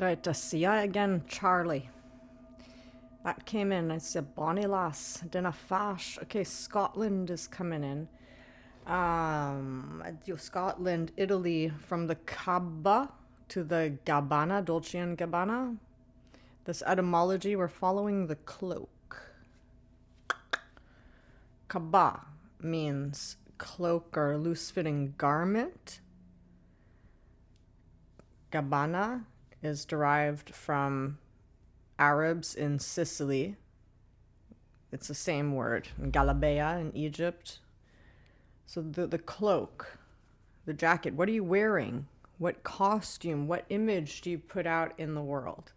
Right, to see ya again, Charlie. That came in. It's a bonny lass. Dinna fash. Okay, Scotland is coming in. Scotland, Italy, from the Cabba to the Gabbana, Dolce and Gabbana. This etymology, we're following the cloak. Cabba means cloak or loose-fitting garment. Gabbana is derived from Arabs in Sicily. It's the same word. Galabea in Egypt. So the cloak, the jacket, what are you wearing? What costume, what image do you put out in the world?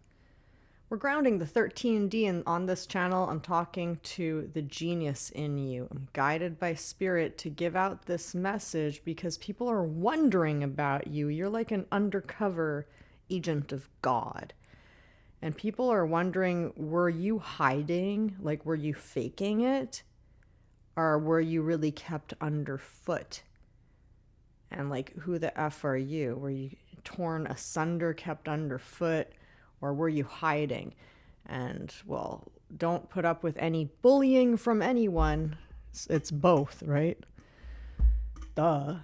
We're grounding the 13D, and on this channel, I'm talking to the genius in you. I'm guided by spirit to give out this message because people are wondering about you. You're like an undercover agent of God. And people are wondering, were you hiding? Like, were you faking it? Or were you really kept underfoot? And like, who the F are you? Were you torn asunder, kept underfoot? Or were you hiding? And, well, don't put up with any bullying from anyone. It's both, right? Duh.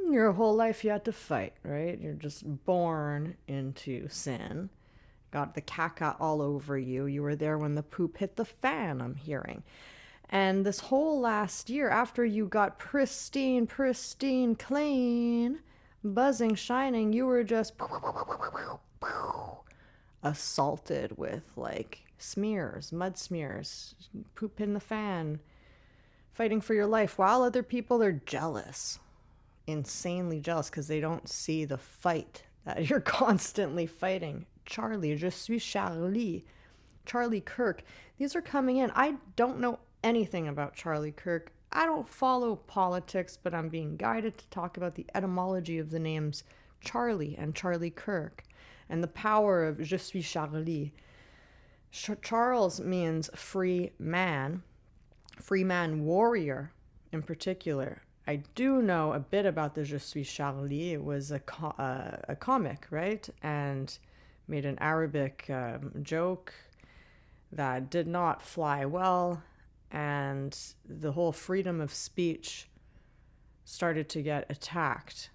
Your whole life you had to fight, right? You're just born into sin. Got the caca all over you. You were there when the poop hit the fan, I'm hearing. And this whole last year, after you got pristine, clean, buzzing, shining, you were just assaulted with like smears, mud smears, poop in the fan, fighting for your life, while other people are jealous, insanely jealous, because they don't see the fight that you're constantly fighting. Charlie, je suis Charlie. Charlie Kirk. These are coming in. I don't know anything about Charlie Kirk. I don't follow politics, but I'm being guided to talk about the etymology of the names Charlie and Charlie Kirk and the power of je suis Charlie. Charles means free man warrior in particular. I do know a bit about the Je suis Charlie. It was a comic, right? And made an Arabic joke that did not fly well. And the whole freedom of speech started to get attacked.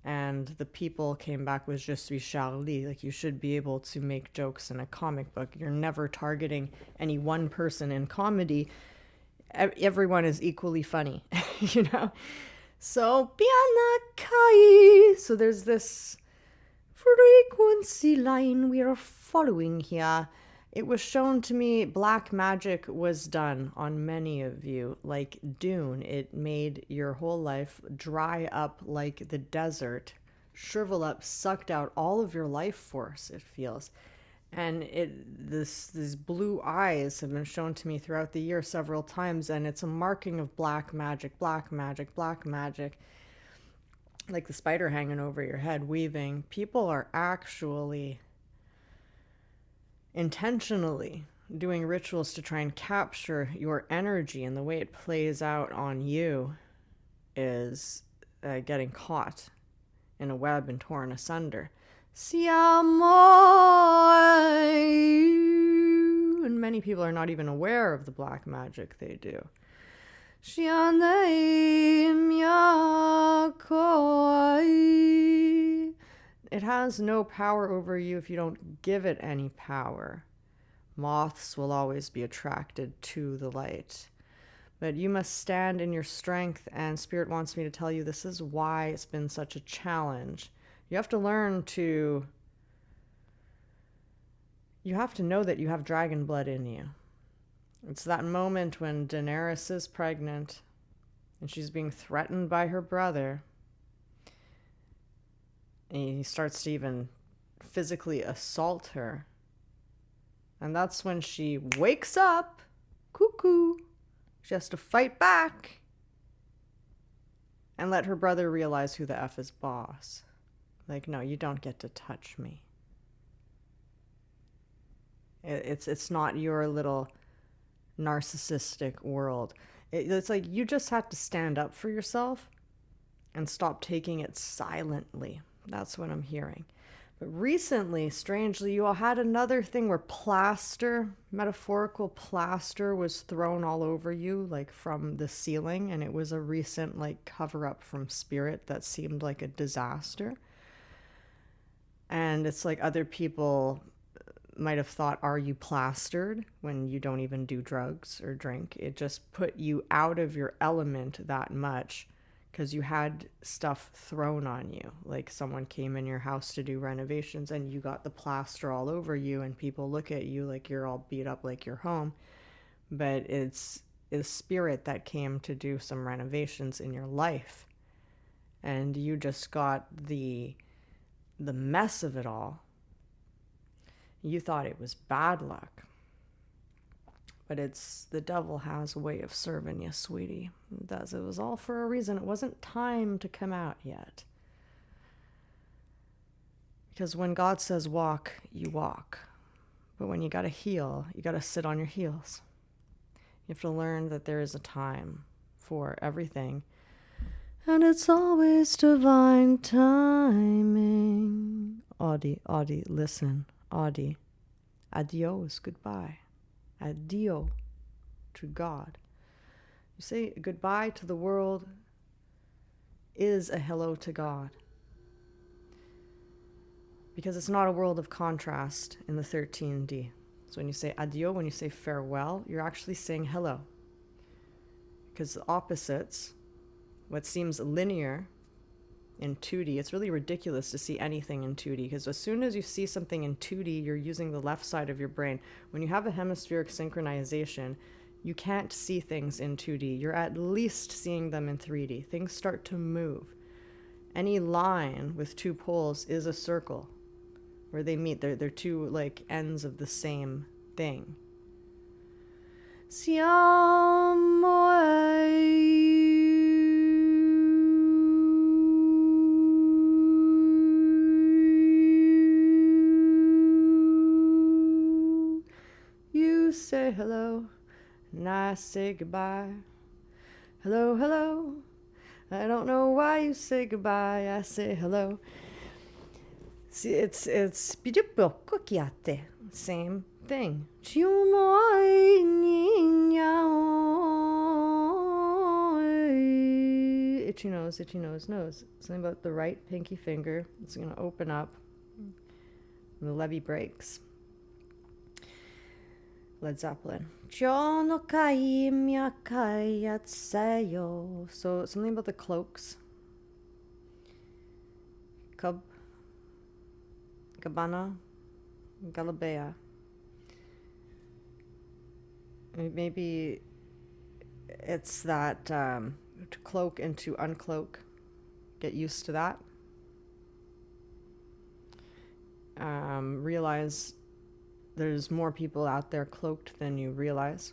And the people came back with Je suis Charlie. Like, you should be able to make jokes in a comic book. You're never targeting any one person in comedy. Everyone is equally funny, you know? So, so there's this frequency line we are following here. It was shown to me black magic was done on many of you, like Dune. It made your whole life dry up like the desert, shrivel up, sucked out all of your life force, it feels. And these blue eyes have been shown to me throughout the year several times, and it's a marking of black magic, like the spider hanging over your head, weaving. People are actually intentionally doing rituals to try and capture your energy, and the way it plays out on you is getting caught in a web and torn asunder. Siamo, and many people are not even aware of the black magic they do. It has no power over you if you don't give it any power. Moths will always be attracted to the light. But you must stand in your strength, and Spirit wants me to tell you this is why it's been such a challenge. You have to learn to... You have to know that you have dragon blood in you. It's that moment when Daenerys is pregnant, and she's being threatened by her brother, and he starts to even physically assault her. And that's when she wakes up, cuckoo. She has to fight back and let her brother realize who the F is boss. Like, no, you don't get to touch me. It's not your little narcissistic world. It's like you just have to stand up for yourself and stop taking it silently. That's what I'm hearing. But recently, strangely, you all had another thing where plaster, metaphorical plaster, was thrown all over you, like from the ceiling, and it was a recent like cover up from spirit that seemed like a disaster. And it's like other people might have thought, are you plastered, when you don't even do drugs or drink? It just put you out of your element that much because you had stuff thrown on you. Like someone came in your house to do renovations and you got the plaster all over you, and people look at you like you're all beat up like you're home. But it's a spirit that came to do some renovations in your life. And you just got the mess of it all. You thought it was bad luck. But it's the devil has a way of serving you, sweetie. It does. It was all for a reason. It wasn't time to come out yet. Because when God says walk, you walk. But when you gotta heal, you gotta sit on your heels. You have to learn that there is a time for everything. And it's always divine timing. Audie, listen. Audie. Adios, goodbye. Adio to God. You say goodbye to the world is a hello to God. Because it's not a world of contrast in the 13D. So when you say adio, when you say farewell, you're actually saying hello. Because the opposites, what seems linear in 2D, it's really ridiculous to see anything in 2D, because as soon as you see something in 2D, you're using the left side of your brain. When you have a hemispheric synchronization, you can't see things in 2D. You're at least seeing them in 3D. Things start to move. Any line with two poles is a circle where they meet. They're two like ends of the same thing. You say hello, and I say goodbye. Hello, hello. I don't know why you say goodbye. I say hello. See, it's same thing. Itchy nose, itchy nose, nose. Something about the right pinky finger. It's going to open up. And the levee breaks. Led Zeppelin. So something about the cloaks. Cub. Gabbana. Galabea. Maybe it's that to cloak and to uncloak. Get used to that. Realize there's more people out there cloaked than you realize.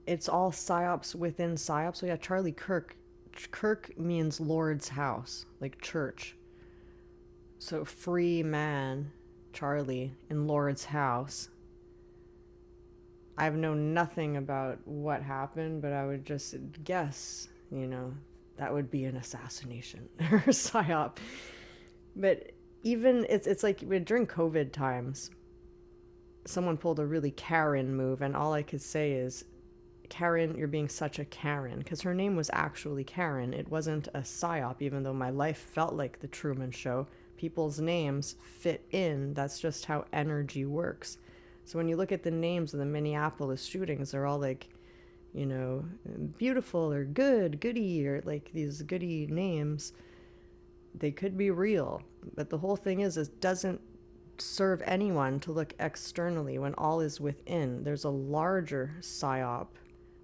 It's all psyops within psyops. So yeah, Charlie Kirk. Kirk means Lord's house, like church. So free man, Charlie, in Lord's house. I've known nothing about what happened, but I would just guess, that would be an assassination or a psyop. But even, it's like during COVID times, someone pulled a really Karen move, and all I could say is, Karen, you're being such a Karen, because her name was actually Karen. It wasn't a psyop, even though my life felt like the Truman Show. People's names fit in. That's just how energy works. So when you look at the names of the Minneapolis shootings, they're all like, beautiful or goody, or like these goody names. They could be real, but the whole thing is it doesn't serve anyone to look externally when all is within. There's a larger psyop,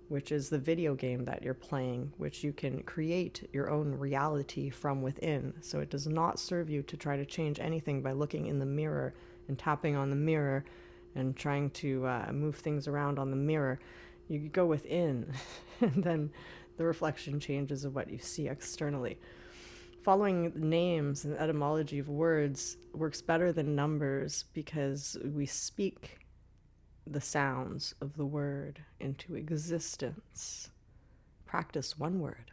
which is the video game that you're playing, which you can create your own reality from within. So it does not serve you to try to change anything by looking in the mirror and tapping on the mirror and trying to move things around on the mirror. You go within, and then the reflection changes of what you see externally. Following names and etymology of words works better than numbers, because we speak the sounds of the word into existence. Practice one word.